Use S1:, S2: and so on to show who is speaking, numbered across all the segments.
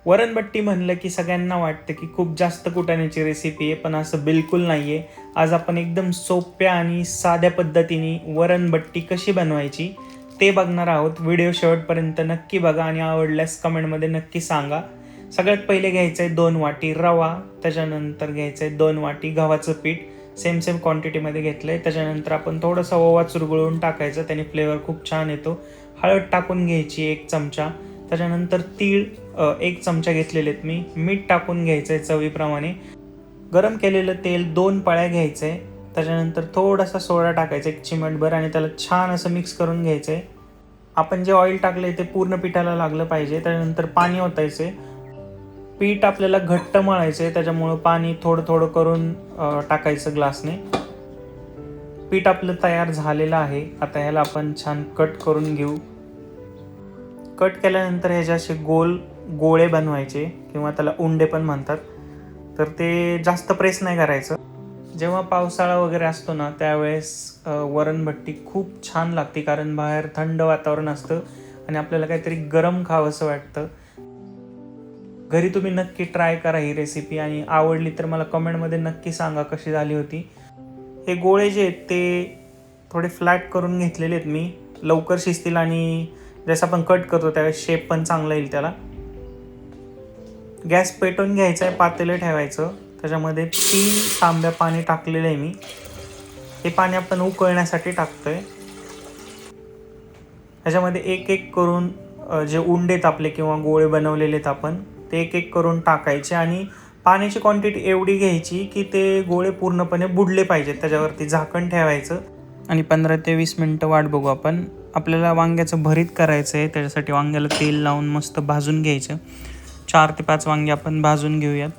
S1: वरणबट्टी म्हणलं की सगळ्यांना वाटतं की खूप जास्त कुटाण्याची रेसिपी आहे, पण असं बिलकुल नाही आहे. आज आपण एकदम सोप्या आणि साध्या पद्धतीने वरणबट्टी कशी बनवायची ते बघणार आहोत. व्हिडिओ शेवटपर्यंत नक्की बघा आणि आवडल्यास कमेंटमध्ये नक्की सांगा. सगळ्यात पहिले घ्यायचं आहे 2 वाटी रवा, त्याच्यानंतर घ्यायचं आहे 2 वाटी गव्हाचं पीठ, सेम क्वांटिटीमध्ये घेतलं आहे. त्याच्यानंतर आपण थोडासा ओवा चुरगळून टाकायचं, त्याने फ्लेवर खूप छान येतो. हळद टाकून घ्यायची 1 चमचा. त्याच्यानंतर तीळ 1 चमचा घेतलेले आहेत मी. मीठ टाकून घ्यायचं आहे चवीप्रमाणे. गरम केलेलं तेल 2 पळ्या घ्यायचं आहे. त्याच्यानंतर थोडासा सोडा टाकायचा 1 चिमटभर आणि त्याला छान असं मिक्स करून घ्यायचं आहे. आपण जे ऑइल टाकलं आहे ते पूर्ण पिठाला लागलं पाहिजे. त्याच्यानंतर पाणी ओतायचं आहे. पीठ आपल्याला घट्ट मळायचं आहे, त्याच्यामुळं पाणी थोडं थोडं करून टाकायचं ग्लासने. पीठ आपलं तयार झालेलं आहे. आता ह्याला आपण छान कट करून घेऊ. कट केल्यानंतर ह्याचे असे गोल गोळे बनवायचे किंवा त्याला उंडे पण म्हणतात. तर ते जास्त प्रेस नाही करायचं. जेव्हा पावसाळा वगैरे असतो ना त्यावेळेस वरणबट्टी खूप छान लागते, कारण बाहेर थंड वातावरण असतं आणि आपल्याला काहीतरी गरम खावंसं वाटतं. घरी तुम्ही नक्की ट्राय करा ही रेसिपी आणि आवडली तर मला कमेंटमध्ये नक्की सांगा कशी झाली होती. हे गोळे जे आहेत ते थोडे फ्लॅट करून घेतलेले आहेत मी, लवकर शिजतील आणि जसं आपण कट करतो त्यावेळेस शेप पण चांगला येईल त्याला. गॅस पेटवून घ्यायचा आहे, पातेलं ठेवायचं. त्याच्यामध्ये 3 तांब्या पाणी टाकलेलं आहे मी. हे पाणी आपण उकळण्यासाठी टाकतोय. ह्याच्यामध्ये एक एक करून जे उंडेत आपले किंवा गोळे बनवलेले आहेत आपण ते एक एक करून टाकायचे आणि पाण्याची क्वांटिटी एवढी घ्यायची की ते गोळे पूर्णपणे बुडले पाहिजेत. त्याच्यावरती झाकण ठेवायचं आणि 15 ते 20 मिनटं वाट बघू आपण. आपल्याला वांग्याचं भरीत करायचं आहे, त्याच्यासाठी वांग्याला तेल लावून मस्त भाजून घ्यायचं. 4 ते 5 वांगे आपण भाजून घेऊयात.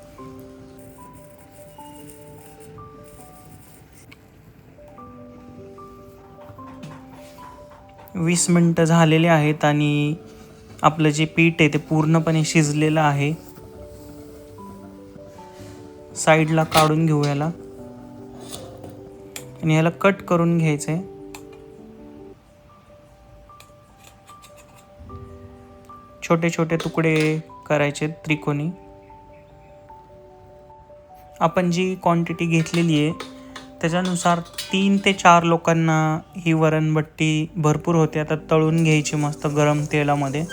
S1: वीस मिनटं झालेले आहेत आणि आपलं जे पीठ आहे ते पूर्णपणे शिजलेलं आहे. साईडला काढून घेऊ याला आणि याला कट करून घ्यायचं आहे. छोटे छोटे तुकडे करायचे त्रिकोणी. आपण जी क्वांटिटी घेतलेली आहे त्याच्यानुसार 3 ते 4 लोकांना ही वरणबट्टी भरपूर होते. आता तळून घ्यायची मस्त गरम तेलामध्ये.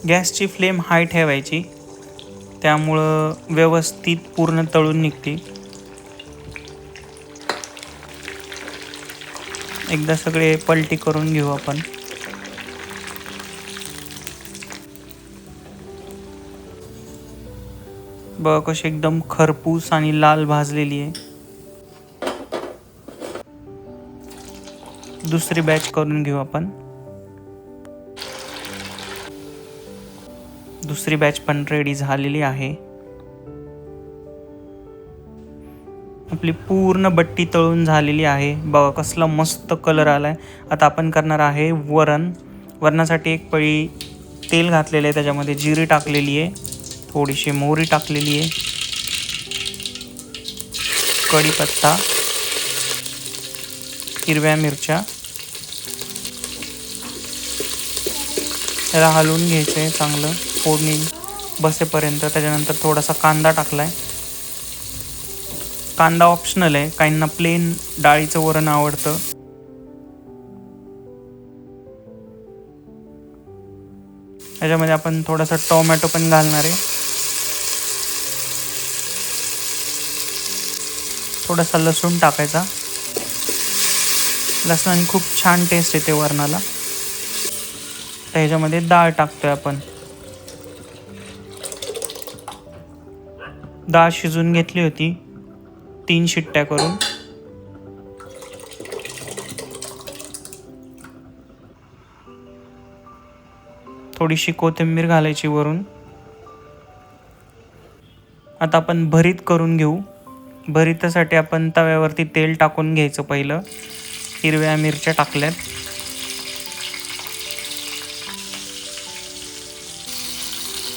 S1: गॅसची फ्लेम हाय ठेवायची, त्यामुळं व्यवस्थित पूर्ण तळून निघते. एकदा सगळे पलटी करून घेऊ आपण. बघा कशी एकदम खरपूस आणि लाल भाजलेली आहे. दुसरी बॅच करून घेऊ आपण. दुसरी बॅच पण रेडी झालेली आहे. आपली पूर्ण बट्टी तळून झालेली आहे. बघा कसला मस्त कलर आलाय. आता आपण करणार आहे वरण. वरणासाठी 1 पळी तेल घातलेलं आहे, त्याच्यामध्ये जिरी टाकलेली आहे, थोडीशी मोहरी टाकलेली आहे, कढीपत्ता, हिरव्या मिरच्या. त्याला हलवून घ्यायचं आहे चांगलं फोडणी बसेपर्यंत. त्याच्यानंतर थोडासा कांदा टाकलाय. कांदा ऑप्शनल आहे, काहींना प्लेन डाळीचं वरण आवडतं. त्याच्यामध्ये आपण थोडासा टोमॅटो पण घालणार आहे. थोडासा लसूण टाकायचा. लसणाने खूप छान टेस्ट येते वरणाला. ह्याच्यामध्ये डाळ टाकतोय आपण. डाळ शिजून घेतली होती 3 शिट्ट्या करून. थोडीशी कोथिंबीर घालायची वरून. आता आपण भरीत करून घेऊ. भरीतासाठी आपण तव्यावरती तेल टाकून घ्यायचं पहिलं. हिरव्या मिरच्या टाकल्यात.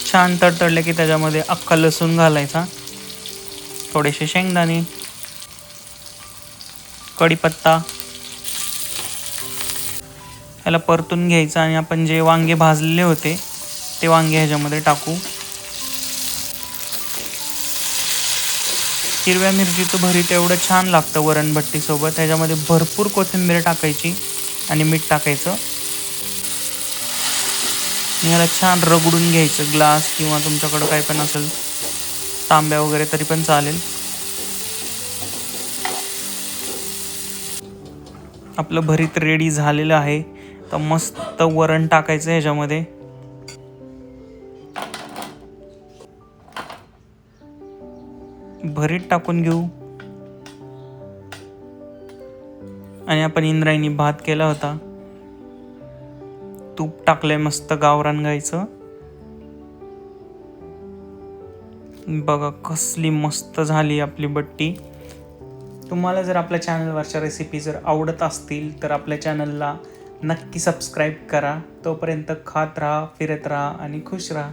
S1: छान तडतडले की त्याच्यामध्ये अख्खा लसूण घालायचा, थोडेसे शेंगदाणे, कढीपत्ता. ह्याला परतून घ्यायचं आणि आपण जे वांगे भाजलेले होते ते वांगे ह्याच्यामध्ये टाकू. हिरव्या मिरचीचं भरीत एवढं छान लागतं वरणभट्टीसोबत. ह्याच्यामध्ये भरपूर कोथिंबीर टाकायची आणि मीठ टाकायचं. याला छान रगडून घ्यायचं. ग्लास किंवा तुमच्याकडं काय पण असेल, तांब्या वगैरे तरी पण चालेल. आपलं भरीत रेडी झालेलं आहे. तर मस्त वरण टाकायचं ह्याच्यामध्ये. भरीत टाकून घेऊ. आणि आपण इंद्रायणी भात केला होता. तूप टाकलंय मस्त गावरान गाईचं. बघा कसली मस्त झाली आपली बट्टी. तुम्हाला जर आपल्या चॅनलवरच्या रेसिपी जर आवडत असतील तर आपल्या चॅनलला नक्की सबस्क्राईब करा. तोपर्यंत खात राहा, फिरत राहा आणि खुश राहा.